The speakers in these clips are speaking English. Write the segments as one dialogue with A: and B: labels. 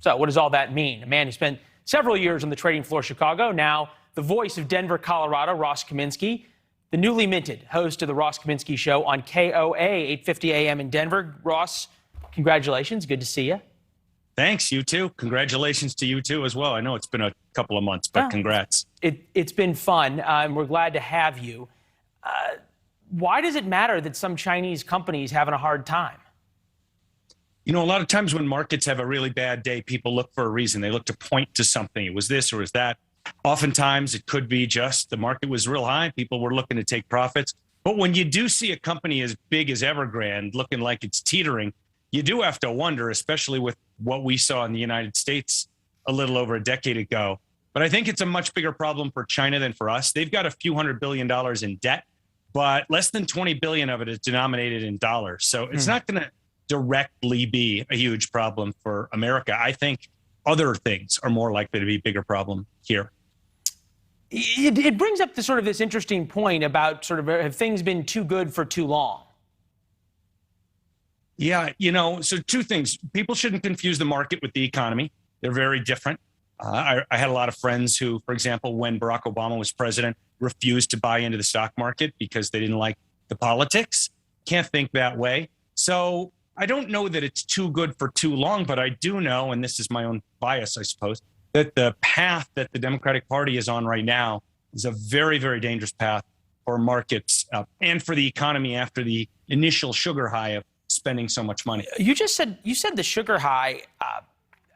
A: So what does all that mean? A man who spent several years on the trading floor of Chicago, now the voice of Denver, Colorado, Ross Kaminsky, the newly minted host of the Ross Kaminsky Show on KOA, 8:50 a.m. in Denver. Ross, congratulations. Good to see you.
B: Thanks, you too. Congratulations to you too as well. I know it's been a couple of months, but congrats.
A: It's been fun, and we're glad to have you. Why does it matter that some Chinese companies having a hard time?
B: You know, a lot of times when markets have a really bad day, people look for a reason. They look to point to something. It was this or it was that. Oftentimes, it could be just the market was real high. People were looking to take profits. But when you do see a company as big as Evergrande looking like it's teetering, you do have to wonder, especially with what we saw in the United States a little over a decade ago. But I think it's a much bigger problem for China than for us. They've got a few $100 billion in debt, but less than 20 billion of it is denominated in dollars. So it's not going to directly be a huge problem for America. I think other things are more likely to be a bigger problem here.
A: It brings up this interesting point about have things been too good for too long?
B: Yeah, so two things. People shouldn't confuse the market with the economy. They're very different. I had a lot of friends who, for example, when Barack Obama was president, refused to buy into the stock market because they didn't like the politics. Can't think that way. So I don't know that it's too good for too long, but I do know, and this is my own bias, I suppose, that the path that the Democratic Party is on right now is a very, very dangerous path for markets and for the economy after the initial sugar high of spending so much money.
A: You said the sugar high.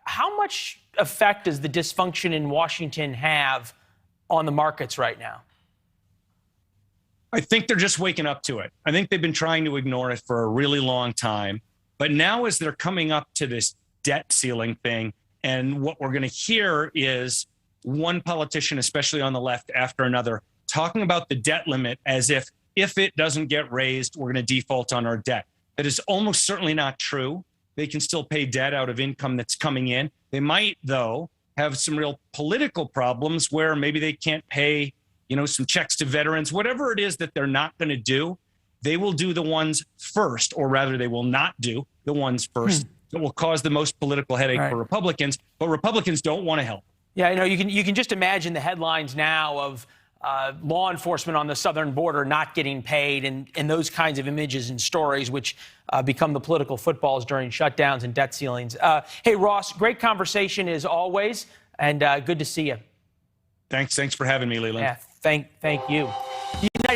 A: How much effect does the dysfunction in Washington have on the markets right now?
B: I think they're just waking up to it. I think they've been trying to ignore it for a really long time. But now as they're coming up to this debt ceiling thing, and what we're going to hear is one politician, especially on the left after another, talking about the debt limit as if it doesn't get raised, we're going to default on our debt. That is almost certainly not true. They can still pay debt out of income that's coming in. They might, though, have some real political problems where maybe they can't pay, some checks to veterans. Whatever it is that they're not going to do, they will do the ones first, or rather they will not do the ones first that will cause the most political headache for Republicans. But Republicans don't want to help.
A: Yeah, you can just imagine the headlines now of law enforcement on the southern border not getting paid and those kinds of images and stories, which become the political footballs during shutdowns and debt ceilings. Hey, Ross, great conversation as always, and good to see you.
B: Thanks for having me, Leland.
A: Yeah, thank you.